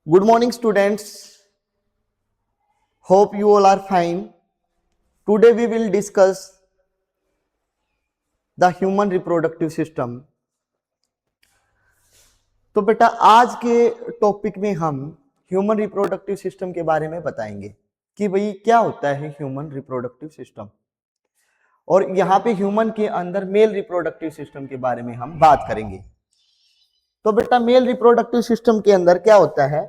Good morning, students. Hope you all are fine. Today we will discuss the human reproductive system. तो बेटा आज के topic में हम ह्यूमन रिप्रोडक्टिव सिस्टम के बारे में बताएंगे कि भाई क्या होता है ह्यूमन रिप्रोडक्टिव सिस्टम, और यहाँ पे ह्यूमन के अंदर मेल रिप्रोडक्टिव सिस्टम के बारे में हम बात करेंगे। तो बेटा मेल रिप्रोडक्टिव सिस्टम के अंदर क्या होता है,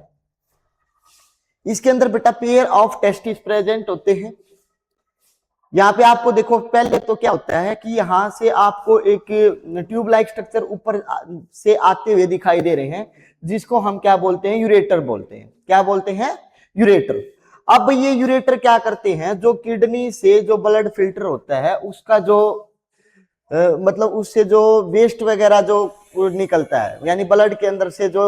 इसके अंदर बेटा पेयर ऑफ टेस्टिस प्रेजेंट होते हैं। यहाँ पे आपको देखो पहले तो क्या होता है कि यहाँ से आपको एक ट्यूब लाइक स्ट्रक्चर ऊपर से आते हुए दिखाई दे रहे हैं, जिसको हम क्या बोलते हैं, यूरेटर बोलते हैं। क्या बोलते हैं? यूरेटर। अब ये यूरेटर क्या करते हैं, जो किडनी से जो ब्लड फिल्टर होता है उसका जो मतलब उससे जो वेस्ट वगैरह जो निकलता है, यानी ब्लड के अंदर से जो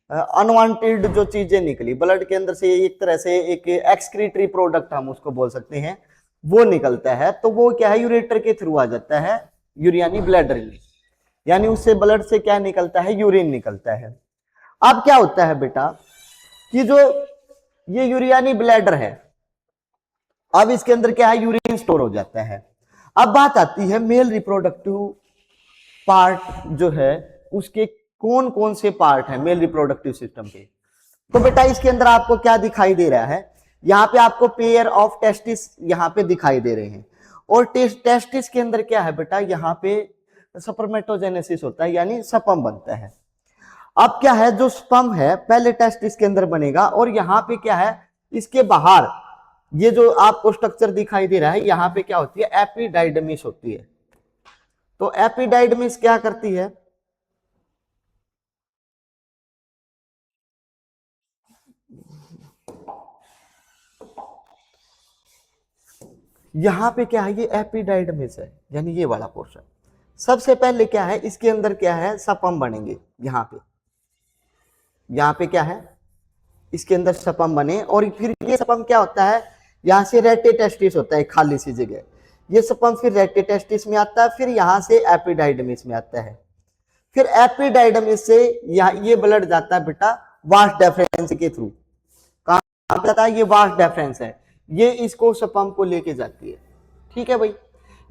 अनवांटेड जो चीजें निकली ब्लड के अंदर से, एक तरह से एक एक्सक्रीटरी प्रोडक्ट हम उसको बोल सकते हैं, वो निकलता है। तो वो क्या है, यूरेटर के थ्रू आ जाता है, यूरियानी ब्लैडर में, यानी उससे ब्लड से क्या निकलता है, यूरिन निकलता है। अब क्या होता है बेटा कि जो ये यूरियानी ब्लैडर है, अब इसके अंदर क्या है, यूरिन स्टोर हो जाता है। अब बात आती है मेल रिप्रोडक्टिव पार्ट जो है उसके कौन कौन से पार्ट है मेल रिप्रोडक्टिव सिस्टम के। तो बेटा इसके अंदर आपको क्या दिखाई दे रहा है, यहाँ पे आपको पेयर ऑफ टेस्टिस यहाँ पे दिखाई दे रहे हैं, और टेस्टिस के अंदर क्या है बेटा, यहाँ पे स्पर्मेटोजेनेसिस होता है, यानी स्पर्म बनता है। अब क्या है, जो स्पर्म है पहले टेस्टिस के अंदर बनेगा, और यहाँ पे क्या है, इसके बाहर ये जो आपको स्ट्रक्चर दिखाई दे रहा है, यहाँ पे क्या होती है, एपिडाइडमिस होती है। तो एपिडाइडमिस क्या करती है, यहां पे क्या है, ये एपिडाइडमिस है, यानी ये वाला पोर्शन। सबसे पहले क्या है, इसके अंदर क्या है, सपम बनेंगे। यहाँ पे क्या है, इसके अंदर सपम बने, और फिर ये सपम क्या होता है, यहाँ से रेटेटेस्टिस होता है, खाली सी जगह, ये सपम फिर रेटेटेस्टिस में आता है, फिर यहाँ से एपिडाइडमिस में आता है, फिर एपिडाइडमिस से यहाँ ये ब्लड जाता है बेटा वास डेफरेंस के थ्रू। कहां जाता है, ये वास डेफरेंस है, ये इसको सपम को लेके जाती है। ठीक है भाई,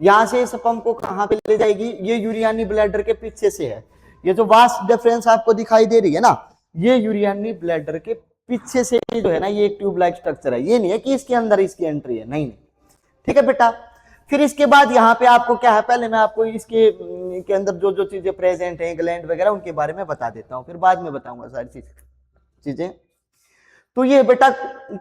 यहां से सपम को कहां पे ले जाएगी, ये यूरियानी ब्लैडर के पीछे से है। ये जो वास डिफरेंस आपको दिखाई दे रही है ना, ये यूरियानी ब्लैडर के पीछे से जो है ना, ये एक ट्यूब लाइक स्ट्रक्चर है, ये नहीं है कि इसके अंदर इसकी एंट्री है, नहीं। ठीक है बेटा, फिर इसके बाद यहाँ पे आपको क्या है, पहले मैं आपको इसके के अंदर जो जो चीजें प्रेजेंट है, ग्लैंड वगैरह, उनके बारे में बता देता हूँ, फिर बाद में बताऊंगा सारी चीजें। तो ये बेटा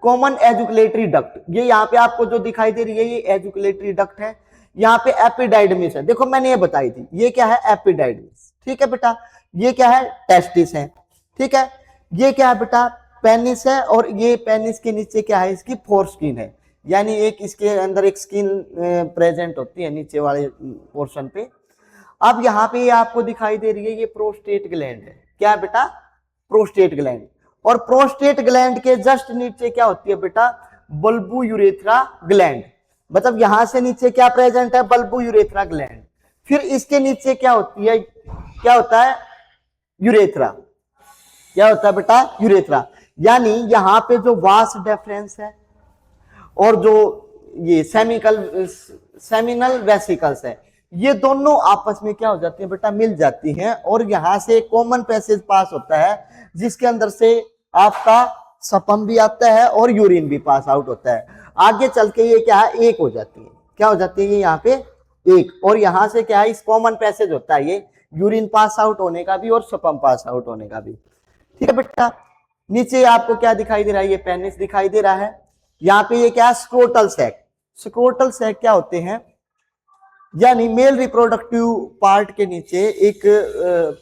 कॉमन एजुकुलेटरी डक्ट, ये यहाँ पे आपको जो दिखाई दे रही है, ये एजुकुलेटरी डक्ट है। यहाँ पे एपिडाइडमिस है, देखो मैंने ये बताई थी, ये क्या है, एपिडाइडमिस। ठीक है बेटा, ये क्या है, टेस्टिस है। ठीक है, ये क्या है बेटा, पेनिस है, और ये पेनिस के नीचे क्या है, इसकी फोरस्किन है, यानी एक इसके अंदर एक स्किन प्रेजेंट होती है नीचे वाले पोर्शन पे। अब यहाँ पे ये आपको दिखाई दे रही है, ये प्रोस्टेट ग्लैंड है। क्या है बेटा, प्रोस्टेट ग्लैंड। और प्रोस्टेट ग्लैंड के जस्ट नीचे क्या होती है बेटा, बल्बू यूरेथ्रा ग्लैंड, मतलब यहां से नीचे क्या प्रेजेंट है, बल्बू यूरेथ्रा ग्लैंड। फिर इसके नीचे क्या होती है, क्या होता है, यूरेथ्रा। क्या होता है बेटा, यूरेथ्रा। यानी यहाँ पे जो वास डेफरेंस है और जो ये सेमिनल वेसिकल्स है, ये दोनों आपस में क्या हो जाती है बेटा, मिल जाती हैं, और यहां से कॉमन पैसेज पास होता है, जिसके अंदर से आपका सपम भी आता है और यूरिन भी पास आउट होता है। आगे चल के ये क्या है, एक हो जाती है। क्या हो जाती है, ये यहाँ पे एक, और यहां से क्या है, इस कॉमन पैसेज होता है ये यूरिन पास आउट होने का भी और सपम पास आउट होने का भी। ठीक है बेटा, नीचे आपको क्या दिखाई दे रहा है, ये पेनिस दिखाई दे रहा है। यहाँ पे ये क्या है, स्क्रोटल सैक। स्क्रोटल सैक क्या होते हैं, यानी मेल रिप्रोडक्टिव पार्ट के नीचे एक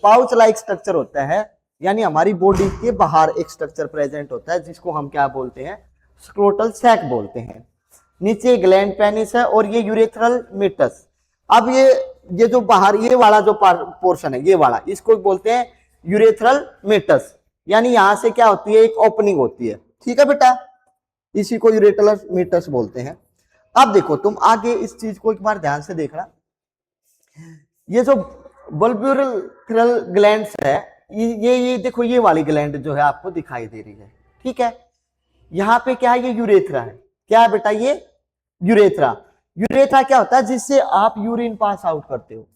पाउच लाइक स्ट्रक्चर होता है, यानी हमारी बॉडी के बाहर एक स्ट्रक्चर प्रेजेंट होता है, जिसको हम क्या बोलते हैं, स्क्रोटल सैक बोलते हैं। नीचे ग्लैंड पेनिस है, और ये यूरेथ्रल मीटस। अब ये जो बाहर ये वाला जो पोर्शन है, ये वाला, इसको बोलते हैं यूरेथ्रल मीटस, यानी यहां से क्या होती है, एक ओपनिंग होती है। ठीक है बेटा, इसी को यूरेथ्रल मीटस बोलते हैं। अब देखो तुम आगे इस चीज को एक बार ध्यान से देखना, ये जो बल्ब्यूरल ग्लैंड्स है, ये देखो, ये वाली ग्लैंड जो है आपको दिखाई दे रही है, ठीक है। यहाँ पे क्या है, ये यूरेथ्रा है। क्या है बेटा, ये यूरेथ्रा। यूरेथ्रा क्या होता है, जिससे आप यूरिन पास आउट करते हो,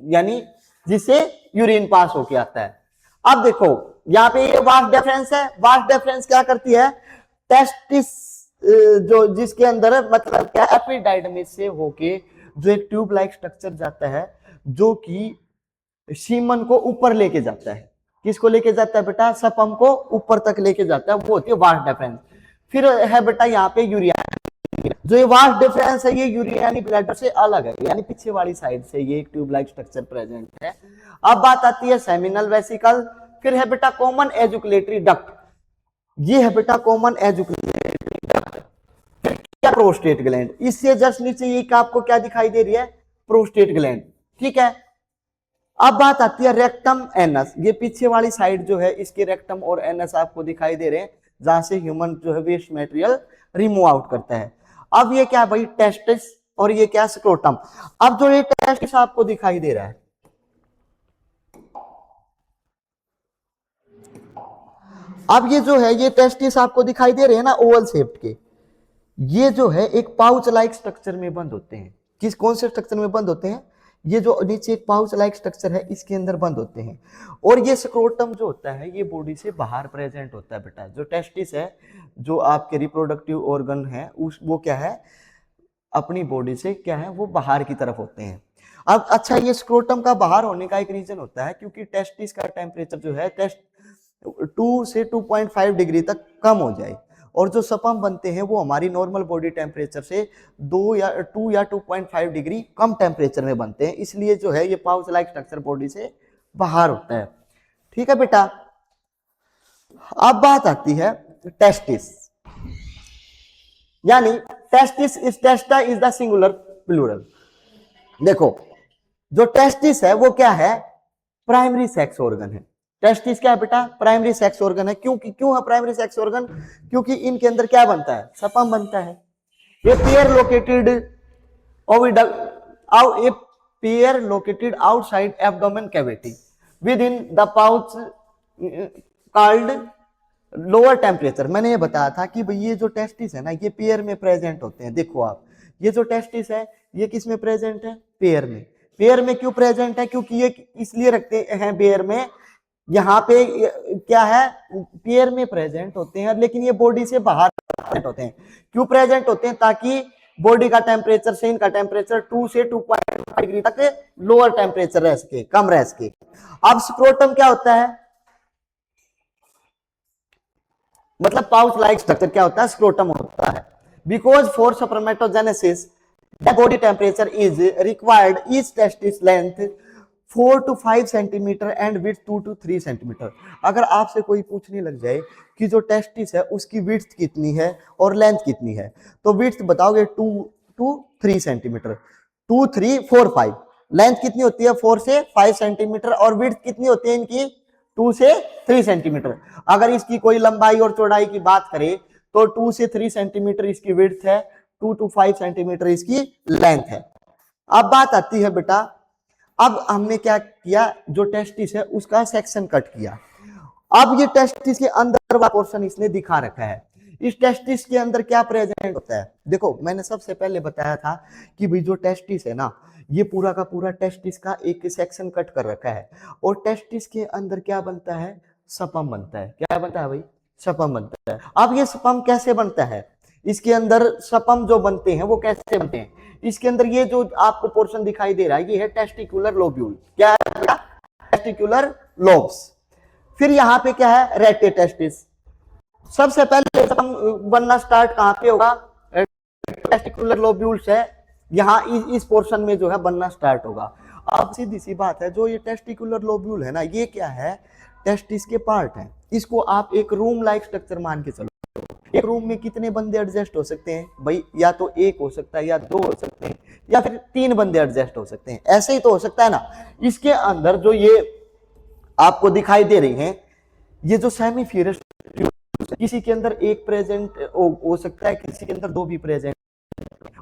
यानी जिससे यूरिन पास होके आता है। अब देखो यहाँ पे ये वास्ट डिफरेंस है। वास्ट डिफरेंस क्या करती है, टेस्टिस जो जिसके अंदर मतलब क्या, एपिडाइडमिस से होके जो एक ट्यूब लाइक स्ट्रक्चर जाता है, जो कि सीमन को ऊपर लेके जाता है। किसको लेके जाता है बेटा, सपम को ऊपर तक लेके जाता है, वो होती है वास्ट डिफरेंस। फिर है बेटा यहाँ पे यूरिया, जो ये वास्ट डिफरेंस है, ये यूरियानी ब्लैडर से अलग है, यानी पीछे वाली साइड से ये एक ट्यूब लाइक स्ट्रक्चर प्रेजेंट है। अब बात आती है सेमिनल वेसिकल। फिर है बेटा कॉमन एजुकुलेटरी डक्ट, ये है बेटा कॉमन एजुकुलेटरी डक्ट। क्या, प्रोस्टेट ग्लैंड। इससे जस्ट नीचे ये आपको क्या दिखाई दे रही है, प्रोस्टेट ग्लैंड, ठीक है। अब बात आती है रेक्टम एनस, ये पीछे वाली साइड जो है, इसके रेक्टम और एनस आपको दिखाई दे रहे हैं, जहां से ह्यूमन जो है वेस्ट मटेरियल रिमूव आउट करता है। अब ये क्या है भाई, टेस्टिस, और ये क्या, स्क्रोटम। अब जो ये टेस्टिस आपको दिखाई दे रहा है, अब ये जो है, ये टेस्टिस आपको दिखाई दे रहे हैं ना ओवल शेप्ड के, ये जो है एक पाउच लाइक स्ट्रक्चर में बंद होते हैं। किस, कौन से स्ट्रक्चर में बंद होते हैं, ये जो नीचे एक पाउच लाइक स्ट्रक्चर है, इसके अंदर बंद होते हैं। और ये स्क्रोटम जो होता है, ये बॉडी से बाहर प्रेजेंट होता है बेटा। जो टेस्टिस है, जो आपके रिप्रोडक्टिव ऑर्गन है, उस वो क्या है, अपनी बॉडी से क्या है, वो बाहर की तरफ होते हैं। अब अच्छा, ये स्क्रोटम का बाहर होने का एक रीजन होता है, क्योंकि टेस्टिस का टेम्परेचर जो है, टेस्ट 2 से 2.5 डिग्री तक कम हो जाए, और जो सपम बनते हैं वो हमारी नॉर्मल बॉडी टेम्परेचर से 2 या 2.5 डिग्री कम टेम्परेचर में बनते हैं। इसलिए जो है ये पाउच लाइक स्ट्रक्चर बॉडी से बाहर होता है, ठीक है बेटा। अब बात आती है टेस्टिस, यानी testis is, testes is the singular plural. देखो जो टेस्टिस है वो क्या है, प्राइमरी सेक्स ऑर्गन है। टेस्टिस क्या है बेटा, प्राइमरी सेक्स ऑर्गन है। क्यों है प्राइमरी सेक्स ऑर्गन, क्योंकि इनके अंदर क्या बनता है, सपम बनता है। ये pair located outside abdomen cavity with in the pouch called lower temperature. मैंने ये बताया था कि भाई ये जो टेस्टिस है ना, ये पेयर में प्रेजेंट होते हैं। देखो आप, ये जो टेस्टिस है, ये किस में प्रेजेंट है, पेयर में। पेयर में क्यों प्रेजेंट है, क्योंकि ये इसलिए रखते हैं पेयर में, यहाँ पे क्या है, पेयर में प्रेजेंट होते हैं, लेकिन ये बॉडी से बाहर प्रेजेंट होते हैं। क्यों प्रेजेंट होते हैं, ताकि बॉडी का टेम्परेचर से इनका टेम्परेचर 2 से 2.5 डिग्री तक लोअर टेम्परेचर रह सके, कम रह सके। अब स्क्रोटम क्या होता है, मतलब पाउच लाइक स्ट्रक्चर क्या होता है, स्क्रोटम होता है। Because for spermatogenesis the body temperature is required, each testis length 4 to 5 centimetre and width 2 to 3 centimetre. अगर आपसे कोई पूछने लग जाए कि जो टेस्टिस है उसकी विड्थ कितनी है और लेंथ कितनी है, तो विड्थ बताओगे 2 to 3 सेंटीमीटर, 2, 3, 4, 5। लेंथ कितनी होती है, 4 से 5 सेंटीमीटर, और विड्थ कितनी होती है इनकी, 2 से 3 सेंटीमीटर। अगर इसकी कोई लंबाई और चौड़ाई की बात करें तो 2 से 3 सेंटीमीटर इसकी विड्थ है, 2 to 5 सेंटीमीटर इसकी लेंथ है। अब बात आती है बेटा, अब हमने क्या किया, जो टेस्टिस है उसका सेक्शन कट किया। अब ये टेस्टिस के अंदर वाला पोर्शन इसने दिखा रखा है। इस टेस्टिस के अंदर क्या प्रेजेंट होता है, देखो मैंने सबसे पहले बताया था कि भाई जो टेस्टिस है ना, ये पूरा का पूरा टेस्टिस का एक सेक्शन कट कर रखा है, और टेस्टिस के अंदर क्या बनता है, सपम बनता है। क्या बनता है भाई, सपम बनता है। अब ये सपम कैसे बनता है, इसके अंदर सपम जो बनते हैं वो कैसे बनते हैं, इसके अंदर ये जो आपको पोर्शन दिखाई दे रहा है, ये है टेस्टिकुलर लोब्यूल। क्या है, टेस्टिकुलर लोब्स। फिर यहाँ पे क्या है, रेटे टेस्टिस। सबसे पहले सपम बनना स्टार्ट कहाँ पे होगा, टेस्टिकुलर लोब्यूल्स है, यहाँ इस पोर्शन में जो है बनना स्टार्ट होगा। अब सीधी सी बात है, जो ये टेस्टिकुलर लोब्यूल है ना, ये क्या है, टेस्टिस के पार्ट है। इसको आप एक रूम लाइक स्ट्रक्चर मान के चलो। एक रूम में कितने बंदे एडजस्ट हो सकते हैं भाई, या तो एक हो सकता है, या 2 हो सकते हैं, या फिर 3 बंदे एडजस्ट हो सकते हैं, ऐसे ही तो हो सकता है ना। इसके अंदर जो ये आपको दिखाई दे रही हैं, ये जो सेमीफ्यूरस, किसी के अंदर एक प्रेजेंट हो सकता है, किसी के अंदर 2 भी प्रेजेंट।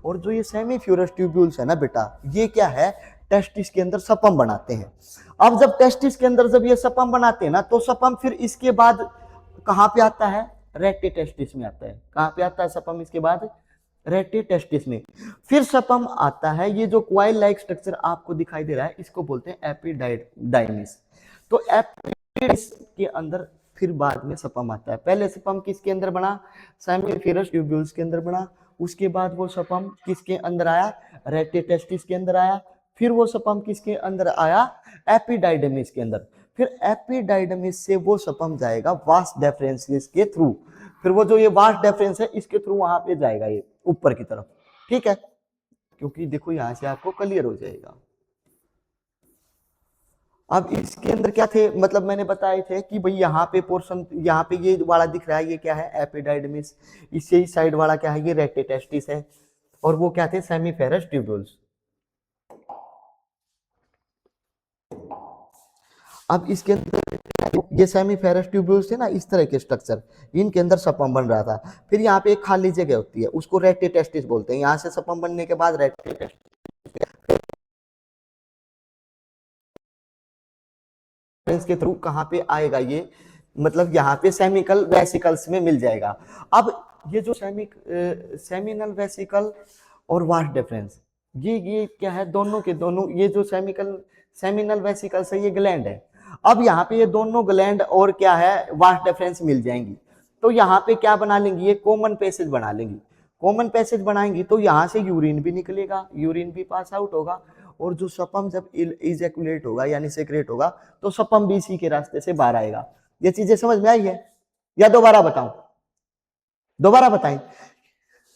और जो ये सेमीफ्यूरस ट्यूब्यूल्स है ना बेटा, ये क्या है, टेस्टिस के अंदर सपम बनाते हैं। अब जब टेस्टिस के अंदर जब ये सपम बनाते हैं ना, तो सपम फिर इसके बाद कहाँ पे आता है, रेटे टेस्टिस में आता है। कहाँ पे आता है सपम इसके बाद, रेटे टेस्टिस में। फिर सपम आता है, ये जो क्वाइल लाइक स्ट्रक्चर आपको दिखाई दे रहा है, इसको बोलते हैं एपिडाइमिस। तो एपिडाइमिस के अंदर फिर बाद में सपम आता है। पहले सपम किसके अंदर बना, सेमिफेरस ट्यूब्यूल्स के अंदर बना। उसके बाद वो सपम किसके अंदर आया, रेटे टेस्टिस के अंदर आया। फिर वो सपम किसके अंदर आया, एपिडाइडमिस के अंदर। फिर एपिडाइडमिस से वो सपम जाएगा वास्ट डेफरेंस के थ्रू। फिर वो जो ये वास्ट डेफरेंस है, इसके थ्रू वहां पे जाएगा ये ऊपर की तरफ, ठीक है। क्योंकि देखो यहां से आपको क्लियर हो जाएगा। अब इसके अंदर क्या थे, मतलब मैंने बताए थे कि भाई यहाँ पे पोर्शन, यहाँ पे ये वाला दिख रहा है, ये क्या है, एपिडाइडमिस। इससे इस साइड वाला क्या है, ये रेटे टेस्टिस है। और वो क्या थे, सेमीफेरस ट्यूब्यूल्स। अब इसके अंदर ये सेमीफेरस ट्यूब्यूल्स थे ना, इस तरह के स्ट्रक्चर, इनके अंदर सपम बन रहा था। फिर यहाँ पे एक खाली जगह होती है, उसको रेटे टेस्टिस बोलते हैं। यहाँ से सपम बनने के बाद रेटे टेस्टिस के थ्रू कहाँ पे आएगा ये, मतलब यहाँ पे सेमिकल वेसिकल्स में मिल जाएगा। अब ये जो सेमिनल वेसिकल और वास्ट डिफरेंस, ये क्या है, दोनों के दोनों, ये जो सेमिनल वेसिकल्स है, ये ग्लैंड है। अब यहाँ पे ये दोनों ग्लैंड और क्या है, वास्ट डिफरेंस मिल जाएंगी। तो यहाँ पे क्या बना लेंगी, ये कॉमन पैसेज बना लेंगी। कॉमन पैसेज बनाएंगी तो यहाँ से यूरिन भी निकलेगा, यूरिन भी पास आउट होगा। और जो सपम जब इजैकुलेट होगा यानी सेक्रेट होगा, तो सपम भी इसी के रास्ते से बाहर आएगा। ये चीजें समझ में आई है या दोबारा बताऊं, दोबारा बताएं।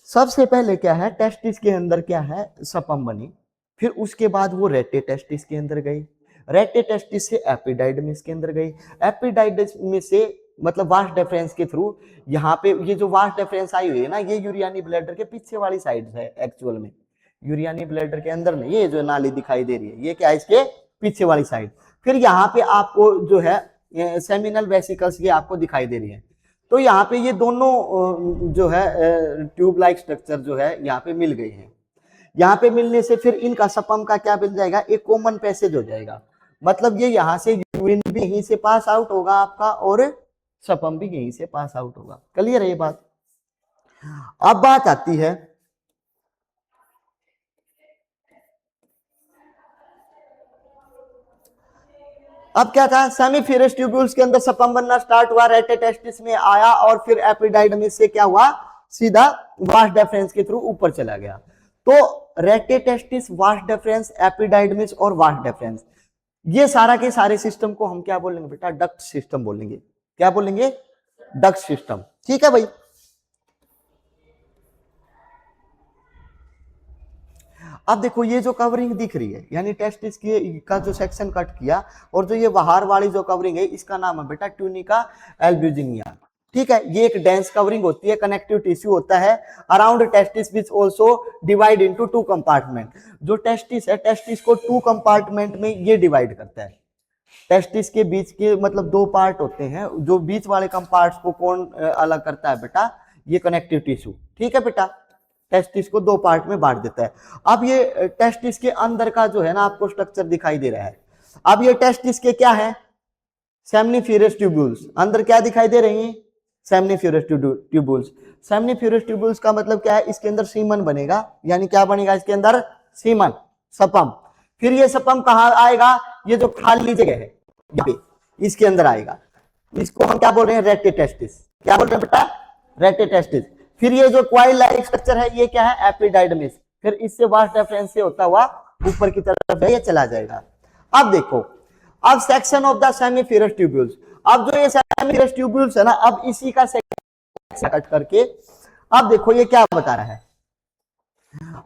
सबसे पहले क्या है, टेस्टिस के अंदर क्या है, सपम बनी। फिर उसके बाद वो रेटे टेस्टिस के अंदर गई, रेटे टेस्टिस से एपिडाइडमिस के अंदर गई, एपिडाइडमिस से मतलब वास्ट डिफरेंस के थ्रू यहाँ पे, ये जो वास्ट डिफरेंस आई हुई है ना, ये यूरियानी ब्लैडर के पीछे वाली साइड है एक्चुअल में। यूरियानी ब्लैडर के अंदर नहीं, ये जो नाली दिखाई दे रही है, ये क्या है, इसके पीछे वाली साइड। फिर यहाँ पे आपको जो है सेमिनल वेसिकल्स ये आपको दिखाई दे रही है। तो यहाँ पे ये दोनों जो है ट्यूब लाइक स्ट्रक्चर जो है यहाँ पे मिल गई है। यहाँ पे मिलने से फिर इनका सपम का क्या बन जाएगा, एक कॉमन पैसेज हो जाएगा। मतलब ये यहाँ से यूरिन भी यहीं से पास आउट होगा आपका, और सपम भी यहीं से पास आउट होगा। क्लियर है ये बात। अब बात आती है, अब क्या था, सेमीफेरस ट्यूब्यूल्स के अंदर सपम बनना स्टार्ट हुआ, रेटे टेस्टिस में आया, और फिर एपिडाइडमिस से क्या हुआ, सीधा वास्ट डिफरेंस के थ्रू ऊपर चला गया। तो रेटे टेस्टिस, वास्ट डिफरेंस, एपिडाइडमिस और वास्ट डिफरेंस, ये सारा के सारे सिस्टम को हम क्या बोलेंगे बेटा, डक्ट सिस्टम बोलेंगे। क्या बोलेंगे, डक्ट सिस्टम। ठीक है भाई। अब देखो ये जो कवरिंग दिख रही है, यानी टेस्टिस का जो सेक्शन कट किया, और जो ये बाहर वाली जो कवरिंग है, इसका नाम है बेटा ट्यूनिका एल्ब्यूजिनिया। ठीक है, ये एक डेंस कवरिंग होती है, कनेक्टिव टिश्यू होता है around testis, which also divide into 2 compartment. जो टेस्टिस है, टेस्टिस को 2 कंपार्टमेंट में ये डिवाइड करता है। टेस्टिस के बीच के मतलब 2 पार्ट होते हैं, जो बीच वाले कंपार्ट्स को कौन अलग करता है बेटा, ये कनेक्टिव टिश्यू। ठीक है बेटा, टेस्टिस को 2 पार्ट में बांट देता है। अब ये टेस्टिस के अंदर का जो है ना आपको स्ट्रक्चर दिखाई दे रहा है। अब ये टेस्टिस के क्या है, सेमनीफेरस ट्यूब्यूल्स, अंदर क्या दिखाई दे रही हैं, सेमनीफेरस ट्यूब्यूल्स। सेमनीफेरस ट्यूब्यूल्स का मतलब क्या है, इसके अंदर सीमन बनेगा, यानी क्या बनेगा इसके अंदर, सीमन, सपम। फिर ये सपम कहां आएगा, ये जो खाली जगह है यहाँ पे, इसके अंदर आएगा। इसको हम क्या बोल रहे हैं, रेटे टेस्टिस। क्या बोल रहे हैं बेटा, रेटे टेस्टिस। फिर ये जो क्वाइल लाइक स्ट्रक्चर है, ये क्या है, एपिडाइडमिस। फिर इससे वास्ट डिफरेंस से होता हुआ ऊपर की तरफ है, ये चला जाएगा। अब देखो, अब सेक्शन ऑफ द सेमीफेरस ट्यूब्यूल्स। अब जो ये सेमीफेरस ट्यूब्यूल्स है ना, अब इसी का सेक्शन कट करके, अब देखो ये क्या बता रहा है।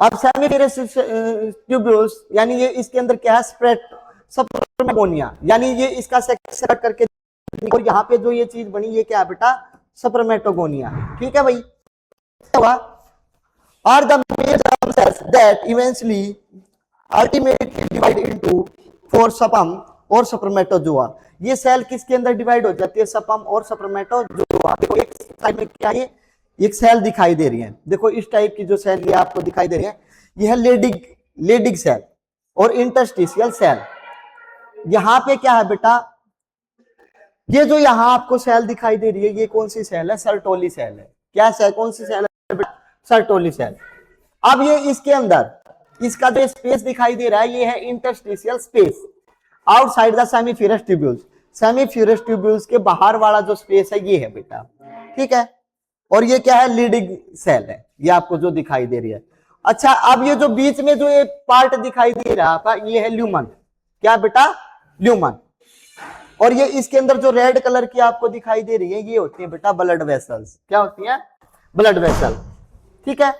अब सेमीफेरस ट्यूब्यूल्स यानी ये इसके अंदर क्या है, सप्रमेटोगोनिया, यानी ये इसका सेक्शन कट करके, और यहाँ पे जो ये चीज बनी, ये क्या है बेटा, सप्रमेटोगोनिया। ठीक है भाई। are the major germ cells that eventually ultimately divide into 4 सपम और सप्रमेटोजोआ। ये सेल किसके अंदर डिवाइड हो जाती है, सपम और सप्रमेटोजोआ। देखो एक साइड में क्या है, एक सेल दिखाई दे रही है, देखो इस टाइप की जो सेल ये आपको दिखाई दे रही है, ये है लेडिग सेल और इंटरस्टिशियल सेल। यहां पे क्या है बेटा, ये जो यहां आपको सेल दिखाई दे रही है, ये कौन सी सेल है, सर्टोली सेल है। क्या सेल, कौन सी सेल है बेटा, सर्टोली सेल। अब ये इसके अंदर इसका जो स्पेस दिखाई दे रहा है, ये है interstitial space outside the seminiferous tubules. Seminiferous tubules के बाहर वाला जो स्पेस है ये है बेटा, ठीक है। और ये क्या है, लीडिंग सेल है, ये आपको जो दिखाई दे रही है। अच्छा, अब ये जो बीच में जो ये पार्ट दिखाई दे रहा था, ये है ल्यूमन। क्या बेटा, ल्यूमन। और ये इसके अंदर जो रेड कलर की आपको दिखाई दे रही है, ये होती है बेटा ब्लड वेसल्स। क्या होती है, ब्लड वेसल, ठीक है।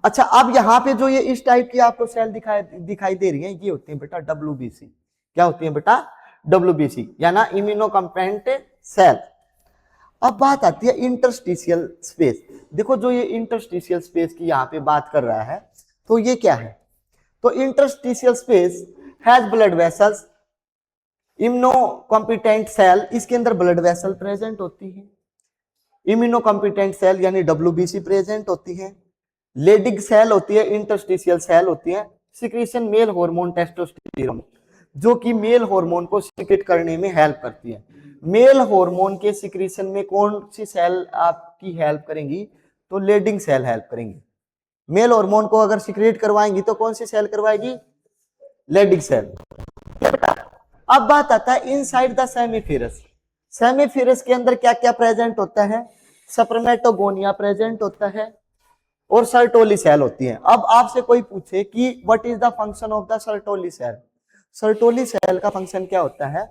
अच्छा, अब यहां पे जो ये इस टाइप की आपको सेल दिखाई दे रही है, ये होती है बेटा डब्ल्यूबीसी। क्या होती है बेटा, डब्ल्यूबीसी, या ना इम्यूनो कंपेरेंट सेल। अब बात आती है इंटरस्टिशियल स्पेस। देखो, जो ये इंटरस्टिशियल स्पेस की यहां पे बात कर रहा है, तो ये क्या है, तो interstitial space has blood vessels, immunocompetent cell, इसके अंदर ब्लड वेसल प्रेजेंट होती है, इम्यूनो कॉम्पिटेंट सेल यानी डब्ल्यूबीसी प्रेजेंट होती है, लेडिग सेल होती है, इंटरस्टिशियल सेल होती है, सिक्रीशन मेल हार्मोन टेस्टोस्टेरोन, जो कि मेल हार्मोन को सिक्रेट करने में हेल्प करती है। मेल हार्मोन के सिक्रीशन में कौन सी सेल आपकी हेल्प करेंगी, तो लेडिंग सेल हेल्प करेंगी। मेल हार्मोन को अगर सिक्रेट करवाएंगी तो कौन सी सेल करवाएगी, लेडिंग सेल। अब बात आता है इनसाइड द सेमीफिरस। सेमीफिरस के अंदर क्या क्या प्रेजेंट होता है, स्पर्मेटोगोनिया प्रेजेंट होता है और सर्टोली सेल होती है। अब आपसे कोई पूछे कि what is the function of the Sertoli cell, Sertoli cell का फंक्शन क्या होता है,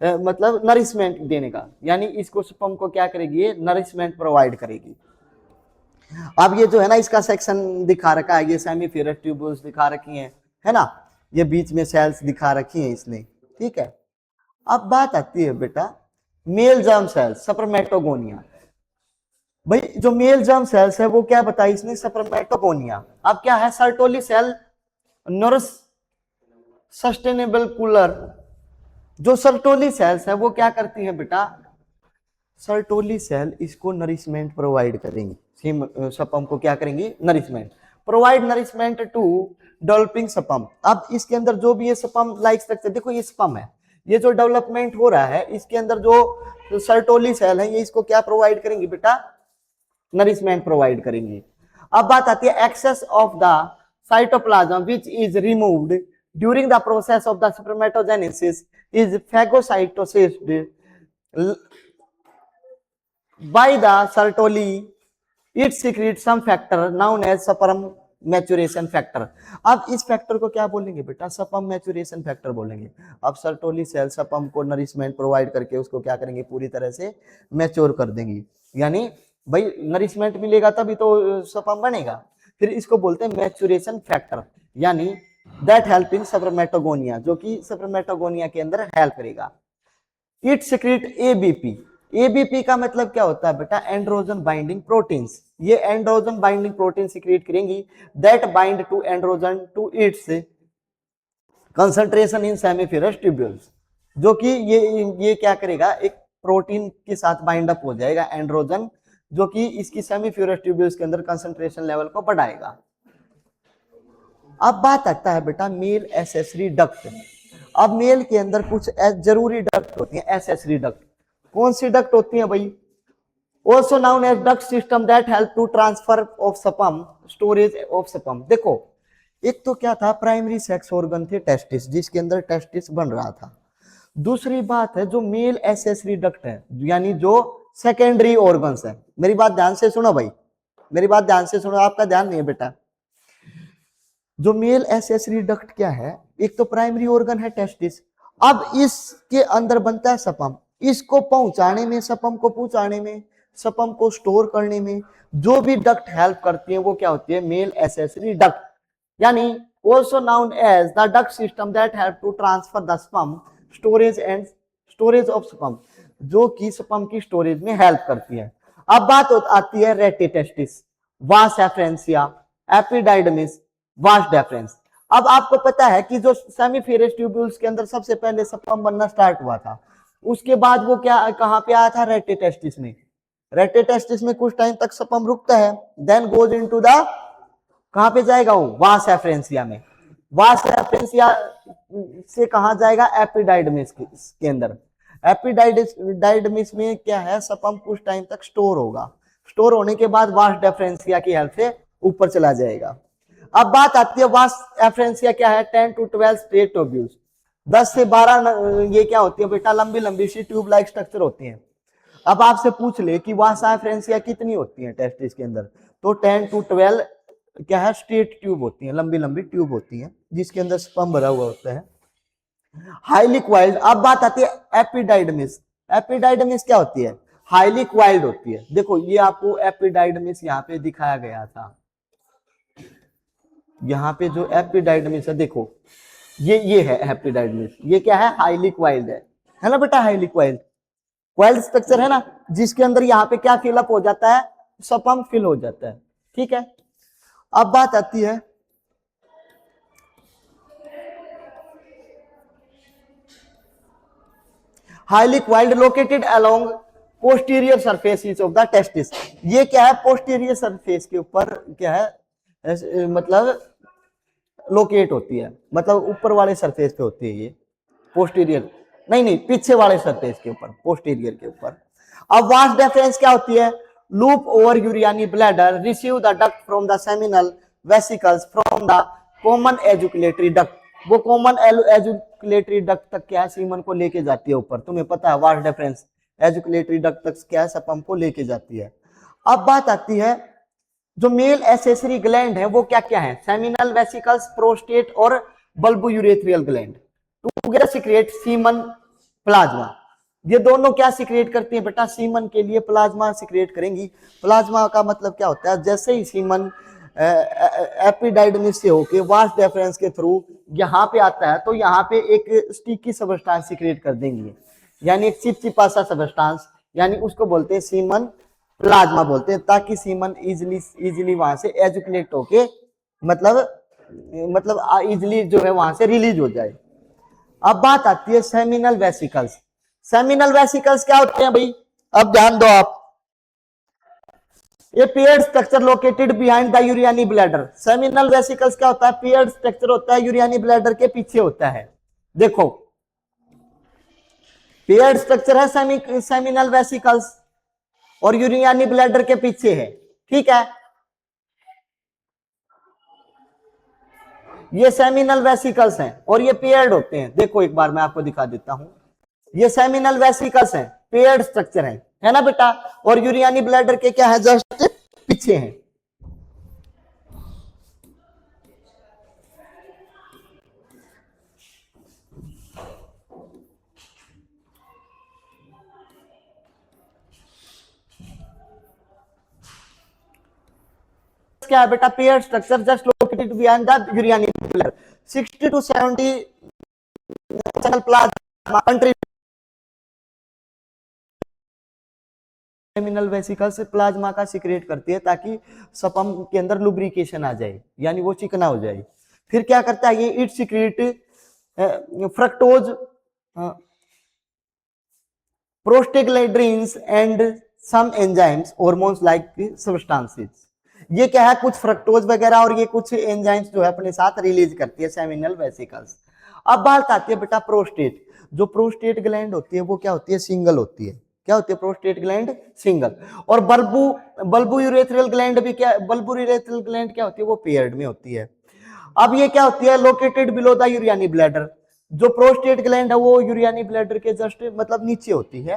मतलब नरिशमेंट देने का, यानी इसको स्पर्म को क्या करेगी, ये नरिशमेंट प्रोवाइड करेगी। अब ये जो है ना, इसका सेक्शन दिखा रखा है, ये सेमीफिरस ट्यूब्यूल्स दिखा रखी है ना, ये बीच में सेल्स दिखा रखी हैं इसने, ठीक है। अब बात आती है बेटा मेल जर्म सेल, स्पर्मेटोगोनिया। भाई जो मेल जर्म सेल्स है वो क्या बताई इसने, स्पर्मेटोगोनिया। अब क्या है, Sertoli cell nurse sustentacular. जो सर्टोली सेल्स है वो क्या करती है बेटा, सर्टोली सेल इसको नरिशमेंट प्रोवाइड करेंगी, स्पर्म को क्या करेंगी, nourishment, provide nourishment to developing sperm. अब इसके अंदर जो भी ये स्पर्म लाइक स्ट्रक्चर, देखो ये स्पर्म है, ये जो डेवलपमेंट हो रहा है, इसके अंदर जो सर्टोली सेल है ये इसको क्या प्रोवाइड करेंगी बेटा, नरिशमेंट प्रोवाइड करेंगी। अब बात आती है excess of the cytoplasm which is removed during the process of the spermatogenesis is phagocytosis by the Sertoli, it secretes some factor known as sperm maturation factor। अब इस फैक्टर को क्या बोलेंगे बेटा, स्पर्म मैच्योरेशन फैक्टर बोलेंगे। अब Sertoli cell sperm को nourishment provide करके उसको क्या करेंगे, पूरी तरह से मैच्योर कर देंगी, यानी भाई नरिशमेंट मिलेगा तभी तो स्पर्म बनेगा। फिर इसको बोलते हैं मैच्योरेशन फैक्टर, यानी दैट हेल्प इन स्पर्मेटोगोनिया, जो कि स्पर्मेटोगोनिया के अंदर हेल्प करेगा। It secrete ABP. एबीपी का मतलब क्या होता है बेटा, एंड्रोजन बाइंडिंग प्रोटीन्स। ये एंड्रोजन बाइंडिंग प्रोटीन सिक्रेट करेंगी that bind to androgen to its concentration in seminiferous tubules, जो कि ये क्या करेगा, एक प्रोटीन के साथ बाइंड अप हो जाएगा एंड्रोजन, जो कि इसकी सेमीफ्यूरस ट्यूब्यूल्स के अंदर कंसंट्रेशन लेवल को बढ़ाएगा। अब बात आता है बेटा मेल एसेसरी डक्ट। अब मेल के अंदर कुछ जरूरी डक्ट होती हैं, एसेसरी डक्ट। कौन सी डक्ट होती है भाई, also known as duct system that help to transfer of sperm, storage of sperm। देखो एक तो क्या था, प्राइमरी सेक्स ऑर्गन थे टेस्टिस, जिसके अंदर टेस्टिस बन रहा था। दूसरी बात है जो मेल एसेसरी डक्ट है, यानी जो सेकेंडरी ऑर्गन्स है। मेरी बात ध्यान से सुनो भाई, मेरी बात ध्यान से सुनो, आपका ध्यान नहीं है बेटा। जो मेल एसेसरी डक्ट क्या है, एक तो प्राइमरी ऑर्गन है टेस्टिस, अब इसके अंदर बनता है स्पर्म, इसको पहुंचाने में, स्पर्म को पहुंचाने में, स्पर्म को स्टोर करने में जो भी डक्ट हेल्प करती है वो क्या होती है, मेल एसेसरी डक्ट, यानी also known as the duct system that help to transfer the sperm, storage and storage of sperm, जो कि स्पर्म की स्टोरेज में हेल्प करती है। अब बात आती है रेटिटेस्टिस, वास एफ्रेंसिया, एपिडाइडमिस, वास डेफरेंस। अब आपको पता है कि जो सेमीफिरस ट्यूब्यूल्स के अंदर सबसे पहले स्पर्म बनना स्टार्ट हुआ था, उसके बाद वो क्या कहां पे आया था, रेटिटेस्टिस में। रेटिटेस्टिस में कुछ टाइम तक स्पर्म रुकता है, देन गोज इनटू द कहां पे जाएगा वो, वास एफरेंसिया में। वास एफरेंसिया से कहां जाएगा, एपिडाइडमिस के अंदर। एपिडाइडमिस में क्या है, सपम कुछ टाइम तक स्टोर होगा, स्टोर होने के बाद वास डेफरेंसिया की हेल्प से ऊपर चला जाएगा। अब बात आती है वास एफरेंसिया क्या है, 10 to 12 स्ट्रेट ट्यूब्यूल्स, 10 से 12 ये क्या होती है बेटा, लंबी लंबी सी ट्यूब लाइक स्ट्रक्चर होती है। अब आपसे पूछ ले कि वास एफरेंसिया कितनी होती है टेस्टिस के अंदर, तो 10 to 12 क्या है, स्ट्रेट ट्यूब होती है, लंबी लंबी ट्यूब होती है जिसके अंदर स्पर्म भरा हुआ होता है, हाईली क्वाइल्ड। अब बात आती है एपिडाइडमिस। एपिडाइडमिस क्या होती है, हाईली क्वाइल्ड होती है। देखो ये आपको एपिडाइडमिस यहाँ पे दिखाया गया था, यहाँ पे जो एपिडाइडमिस है देखो, ये है एपिडाइडमिस, ये क्या है, हाईली क्वाइल्ड है ना बेटा, हाईली क्वाइल्ड, क्वाइल्ड स्ट्रक्चर है ना, जिसके अंदर यहाँ पे क्या फिलअप हो जाता है, सपम फिल हो जाता है, ठीक है। अब बात आती है highly coiled located along posterior surface of the testis. ये क्या है, पोस्टीरियर सरफेस के ऊपर क्या है, मतलब लोकेट होती है, मतलब ऊपर वाले सरफेस पे होती है ये, पोस्टीरियर नहीं पीछे वाले सरफेस के ऊपर, पोस्टीरियर के ऊपर। अब वास डेफरेंस क्या होती है, loop over urinary bladder receive the duct from the seminal vesicles from the common ejaculatory duct. वो कॉमन एजुकुलेटरी डक्ट तक क्या है, सीमन को लेके जाती है ऊपर, तुम्हें पता है वास डेफरेंस एजुकुलेटरी डक्ट तक क्या है, सपम को लेके जाती है। अब बात आती है जो मेल एसेसरी ग्लैंड है वो क्या क्या है, सेमिनल वेसिकल्स, प्रोस्टेट और bulbourethral gland together secrete semen plasma. ये दोनों क्या सीक्रेट करती है बेटा, सीमन के लिए प्लाज्मा सीक्रेट करेंगी। प्लाज्मा का मतलब क्या होता है, जैसे ही सीमन एपिडाइडमिस से होके वास डेफरेंस के थ्रू यहाँ पे आता है तो यहाँ पे एक स्टिकी सबस्टांस सीक्रेट कर देंगी, यानी एक चिपचिपा सा सबस्टांस, यानी उसको बोलते हैं सीमन प्लाज्मा बोलते हैं, ताकि सीमन इजिली वहां से एजुकुलेट होके मतलब इजिली जो है वहां से रिलीज हो जाए। अब बात आती है सेमिनल वेसिकल्स। सेमिनल वेसिकल्स क्या होते हैं भाई, अब ध्यान दो आप, ये paired structure located behind the urinary bladder. Seminal vesicles क्या होता है, पेयर्ड स्ट्रक्चर होता है, यूरियानी ब्लैडर के पीछे होता है। देखो पेयर्ड स्ट्रक्चर है सेमिनल वेसिकल्स और यूरियानी ब्लैडर के पीछे है, ठीक है। ये सेमिनल वेसिकल्स हैं और ये पेयर्ड होते हैं। देखो एक बार मैं आपको दिखा देता हूं, ये सेमिनल वेसिकल्स हैं, पेयर्ड स्ट्रक्चर है ना बेटा, और यूरियानी ब्लैडर के क्या है, जस्ट पीछे हैं। क्या है बेटा, paired structure just located behind the urinary bladder. 60 to 70 plasma country seminal vesicles plasma का सीक्रेट करती है ताकि सपम के अंदर लुब्रिकेशन आ जाए, यानी वो चिकना हो जाए। फिर क्या करता है ये, it secrete fructose, prostaglandins and some enzymes hormones like substances. ये क्या है, कुछ फ्रक्टोज वगैरह और ये कुछ एंजाइम्स जो है अपने साथ रिलीज करती है सेमिनल वेसिकल्स। अब बात आती है बेटा प्रोस्टेट। जो प्रोस्टेट ग्लैंड होती है वो क्या होती है, सिंगल होती है। क्या होती है प्रोस्टेट ग्लैंड, सिंगल। और बल्बोयूरेथ्रियल ग्लैंड भी क्या, बल्बोयूरेथ्रियल ग्लैंड क्या होती है, वो पेयर्ड में होती है। अब ये क्या होती है, located below the urinary bladder. जो प्रोस्टेट ग्लैंड है वो यूरियानी ब्लैडर के जस्ट मतलब नीचे होती है।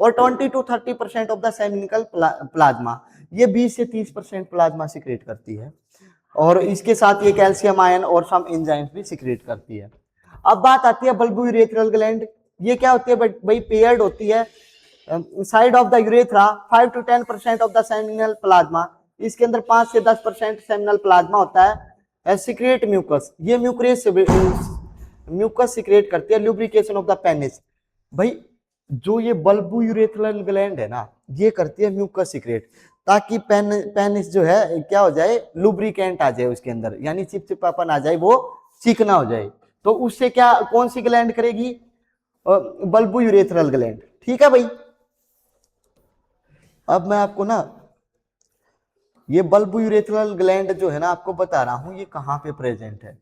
और 20 to 30% ऑफ द सेमिनिकल प्लाज्मा, ये 20 से 30% प्लाज्मा सिक्रेट करती है। और इसके साथ ये कैल्शियम आयन और सम एंजाइम्स भी सिक्रेट करती है। अब बात आती है बल्बोयूरेथ्रियल ग्लैंड। ये क्या होती है भाई, पेयर्ड होती है, side of the urethra 5 to 10% of the seminal plasma. इसके अंदर 5 से 10% सेमिनल प्लाज्मा होता है। सिक्रेट म्यूकस, ये म्यूकस सिक्रेट करती है, ल्यूब्रिकेशन ऑफ द पेनिस। भाई जो ये बल्बोयूरेथ्रियल ग्लैंड है ना, ये करती है म्यूकस सिक्रेट, ताकि पेनिस जो है क्या हो जाए, लुब्रिकेंट आ जाए उसके अंदर, यानी चिपचिपापन आ जाए, वो चिकना हो जाए। तो उससे क्या, कौन सी ग्लैंड करेगी, बल्बोयूरेथ्रियल ग्लैंड, ठीक है भाई। अब मैं आपको ना ये बल्ब यूरेथ्रल ग्लैंड जो है ना, आपको बता रहा हूं ये कहां पे प्रेजेंट है।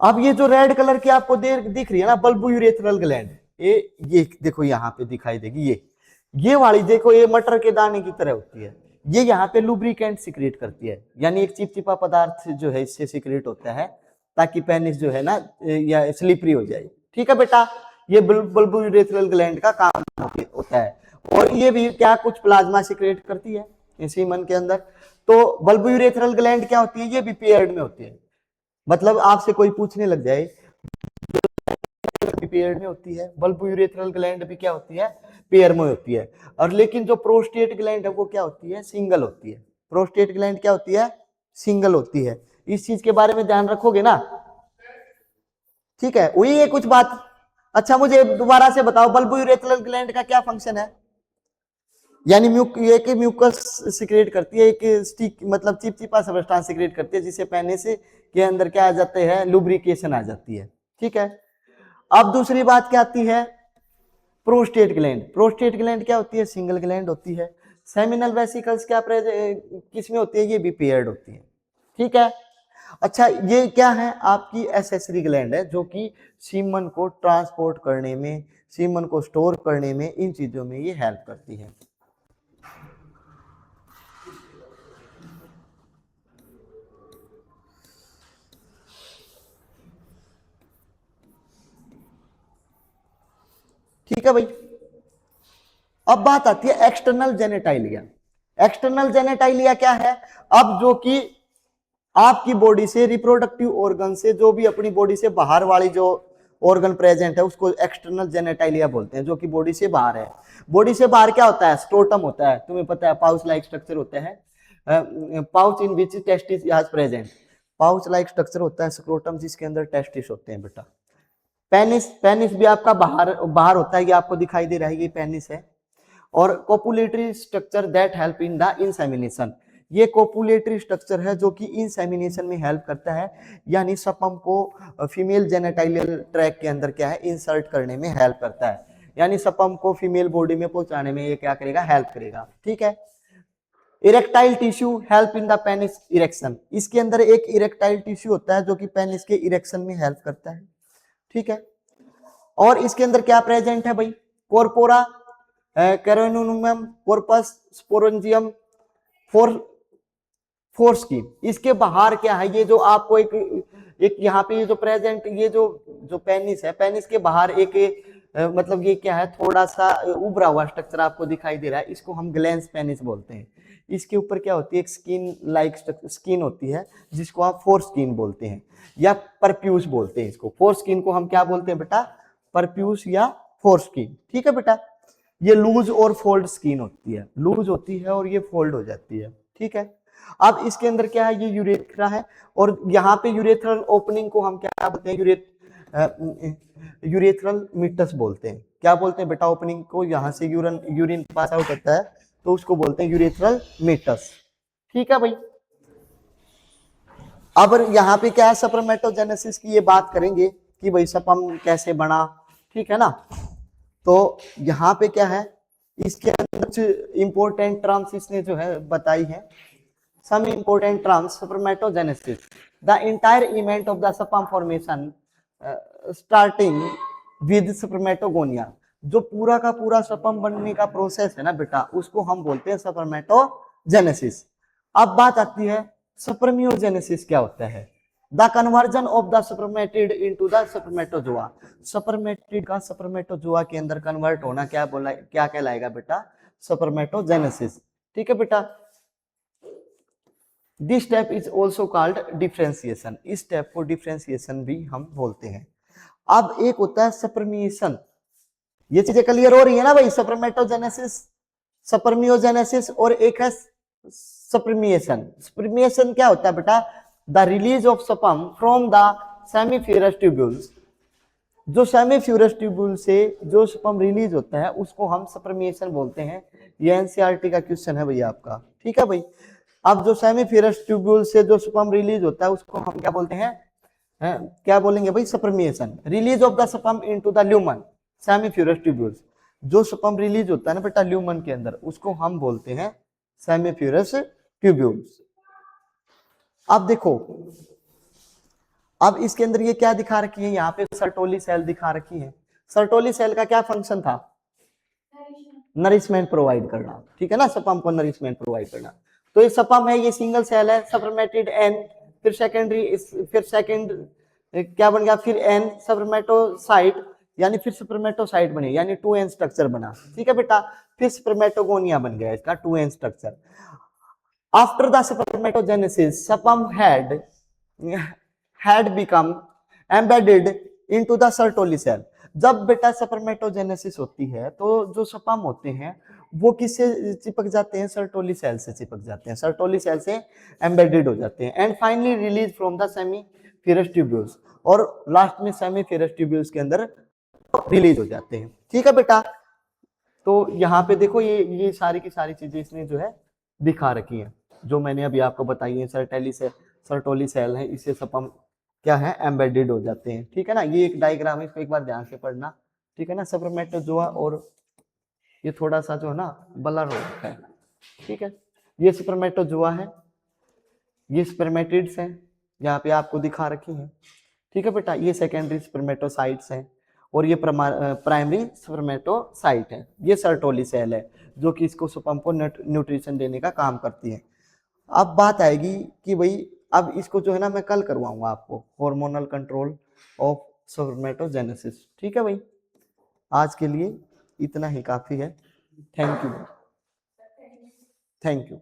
अब ये जो रेड कलर की आपको दिख रही है ना बल्ब यूरेथ्रल ग्लैंड, ये देखो यहाँ पे दिखाई देगी, ये वाली देखो, ये मटर के दाने की तरह होती है। ये यहाँ पे लुब्रिकेंट सिक्रेट करती है, यानी एक चिपचिपा पदार्थ जो है इससे सिक्रेट होता है, ताकि पेनिस जो है ना या स्लिपरी हो जाए। ठीक है बेटा, ये बल्ब यूरेथ्रल ग्लैंड का काम होता है। और ये भी क्या कुछ प्लाज्मा सिक्रेट करती है सीमन के अंदर। तो बल्ब यूरेथ्रल ग्लैंड क्या होती है, ये भी पेयर्ड में होती है। मतलब आपसे कोई पूछने लग जाए, पेयर में होती है, बल्ब यूरेथ्रल ग्लैंड भी क्या होती है, पेयर में होती है। और लेकिन जो प्रोस्टेट ग्लैंड है वो क्या होती है, सिंगल होती है। प्रोस्टेट ग्लैंड क्या होती है, सिंगल होती है। इस चीज के बारे में ध्यान रखोगे ना, ठीक है। वही है कुछ बात। अच्छा मुझे दोबारा से बताओ, बल्ब यूरेथ्रल ग्लैंड का क्या फंक्शन है। यानी एक म्यूकस सिक्रेट करती है, एक स्टिक मतलब चिपचिपा सब्सटेंस सिक्रेट करती है, जिसे पहनने से के अंदर क्या आ जाते हैं, लुब्रिकेशन आ जाती है। ठीक है। अब दूसरी बात क्या आती है, प्रोस्टेट ग्लैंड। प्रोस्टेट ग्लैंड क्या होती है, सिंगल ग्लैंड होती है। सेमिनल वेसिकल्स क्या किसमें होती है, ये भी पेयर्ड होती है। ठीक है। अच्छा ये क्या है, आपकी एसेसरी ग्लैंड है, जो कि सीमन को ट्रांसपोर्ट करने में, सीमन को स्टोर करने में, इन चीजों में ये हेल्प करती है। ठीक है भाई। अब बात आती है एक्सटर्नल जेनेटाइलिया। एक्सटर्नल जेनेटाइलिया क्या है, अब जो कि आपकी बॉडी से, रिप्रोडक्टिव ऑर्गन से, जो भी अपनी बॉडी से बाहर वाली जो ऑर्गन प्रेजेंट है उसको एक्सटर्नल जेनेटाइलिया बोलते हैं, जो कि बॉडी से बाहर है। बॉडी से बाहर क्या होता है, स्ट्रोटम होता है, तुम्हें पता है, पाउच लाइक स्ट्रक्चर होता है, pouch in which testis is present. Pouch like structure होता है स्क्रोटम, जिसके अंदर टेस्टिस होते हैं बेटा। पेनिस, पेनिस भी आपका बाहर बाहर होता है, ये आपको दिखाई दे रहा है, ये पेनिस है। और copulatory structure that help in the insemination, ये कोपुलेटरी स्ट्रक्चर है जो कि इंसेमिनेशन में हेल्प करता है, यानी स्पर्म को फीमेल जेनेटाइलियल ट्रैक के अंदर क्या है, इंसर्ट करने में हेल्प करता है, यानी स्पर्म को फीमेल बॉडी में पहुंचाने में ये क्या करेगा, हेल्प करेगा। ठीक है। Erectile tissue help in the penis erection, इसके अंदर एक इरेक्टाइल टिश्यू होता है जो कि पेनिस के इरेक्शन में हेल्प करता है। ठीक है। और इसके अंदर क्या प्रेजेंट है भाई, कॉर्पोरा कैरोनुम कॉर्पस स्पोरेंजियम फोरस्किन। इसके बाहर क्या है, ये जो आपको एक यहाँ पे ये जो प्रेजेंट, ये जो पेनिस है, पेनिस के बाहर एक मतलब ये क्या है, थोड़ा सा उभरा हुआ स्ट्रक्चर आपको दिखाई दे रहा है, इसको हम ग्लैंस पेनिस बोलते हैं। इसके ऊपर क्या होती है, एक स्किन लाइक स्किन होती है, जिसको आप फोरस्किन बोलते हैं या परप्यूस बोलते हैं। इसको फोरस्किन को हम क्या बोलते हैं बेटा, परप्यूस या फोरस्किन। ठीक है बेटा। ये लूज और फोल्ड स्किन होती है, लूज होती है और ये फोल्ड हो जाती है। ठीक है। अब इसके अंदर क्या है, ये यूरेथ्रा है, और यहाँ पे यूरेथ्रल ओपनिंग को हम क्या बोलते हैं, यूरेथ्रल मीटस बोलते हैं। क्या बोलते हैं बेटा, ओपनिंग को, यहाँ से यूरिन पास आउट होता है तो उसको बोलते हैं यूरेथ्रल मीटस। ठीक है भाई। अब यहाँ पे क्या है, स्पर्मेटोजेनेसिस की ये बात करेंगे कि भाई स्पर्म कैसे बना। ठीक है ना। तो यहाँ पे क्या है, इसके अंदर कुछ इंपोर्टेंट टर्म्स इसने जो है बताई है। Some important terms, spermatogenesis, the entire event of the sperm formation starting with spermatogonia, जो पूरा का पूरा स्पर्म बनने का प्रोसेस है ना बेटा, उसको हम बोलते हैं स्पर्मेटोजेनेसिस। अब बात आती है स्पर्मियोजेनेसिस क्या होता है, the conversion of the spermatid into the spermatozoa. Spermatid का स्पर्मेटोजोआ के अंदर कन्वर्ट होना क्या बोला, क्या कहलाएगा बेटा, स्पर्मेटोजेनेसिस। ठीक है बेटा। This step is also called differentiation, इस स्टेप को डिफ्रेंसिएशन भी हम बोलते हैं। अब एक होता है सपर्मिएशन, ये चीजें क्लियर हो रही है ना भाई, सपर्मेटोजेनेसिस, सपर्मियोजेनेसिस, और एक है सपर्मिएशन। सपर्मिएशन क्या होता है बेटा, the release of sperm from the seminiferous tubules, जो सेमीफ्यूरस ट्यूब्यूल से जो स्पर्म रिलीज होता है उसको हम सपर्मिएशन बोलते हैं। ये एनसीईआरटी का क्वेश्चन है भैया आपका। ठीक है भाई। अब जो सेमीफ्यूरस ट्यूब्यूल से जो स्पर्म रिलीज होता है उसको हम क्या बोलते हैं, है, क्या बोलेंगे भाई, spermiation, release of the sperm into the lumen seminiferous tubules. जो स्पर्म रिलीज होता है ना बेटा ल्यूमन के अंदर, उसको हम बोलते हैं सेमीफ्यूरस ट्यूब्यूल्स। अब देखो, अब इसके अंदर ये क्या दिखा रखी है, यहाँ पे सर्टोली सेल दिखा रखी है। सर्टोली सेल का क्या फंक्शन था, नरिशमेंट प्रोवाइड करना, ठीक है ना, स्पर्म को नरिशमेंट प्रोवाइड करना। तो ये स्पर्म है, ये सिंगल सेल है, सप्रमेटिड एन, फिर सेकेंडरी, फिर सेकेंड क्या बन गया, फिर एन स्पर्मेटोसाइट, यानी फिर स्पर्मेटोसाइट बने, यानी 2n स्ट्रक्चर बना, ठीक है बेटा। फिर स्पर्मेटोगोनिया बन गया इसका 2n structure. After the spermatogenesis sperm had become embedded into the Sertoli cell। जब बेटा स्पर्मेटोजेनेसिस होती है तो जो स्पर्म होते हैं वो किससे चिपक जाते हैं, सर्टोली सेल से चिपक जाते हैं, सर्टोली सेल से एम्बेडेड हो जाते हैं, and finally release from the seminiferous tubules, और लास्ट में सेमीफिरस ट्यूब्यूल्स के अंदर रिलीज हो जाते हैं, ठीक है बेटा। तो यहाँ पे देखो ये सारी की सारी चीजें इसने जो है दिखा रखी है, जो मैंने अभी आपको बताई है। सर्टोली सेल है, इससे स्पर्म क्या है, एम्बेडेड हो जाते हैं, ठीक है ना। ये एक डायग्राम है, इसको एक बार ध्यान से पढ़ना, ठीक है ना। स्पर्मेटोजोआ, और ये थोड़ा सा जो है ना ब्लर हो रखा है, ठीक है। ये स्पर्मेटोजोआ है, ये स्पर्मेटिड्स हैं, यहाँ पे आपको दिखा रखी है, ठीक है बेटा। ये सेकेंडरी स्पर्मेटोसाइट्स हैं, और ये प्राइमरी स्पर्मेटोसाइट है। ये सर्टोली सेल है जो कि इसको स्पर्म को न्यूट्रिशन देने का काम करती है। अब बात आएगी कि भाई अब इसको जो है ना मैं कल करवाऊंगा आपको, हार्मोनल कंट्रोल ऑफ स्पर्मेटोजेनेसिस, ठीक है भाई। आज के लिए इतना ही काफी है। Thank you, thank you.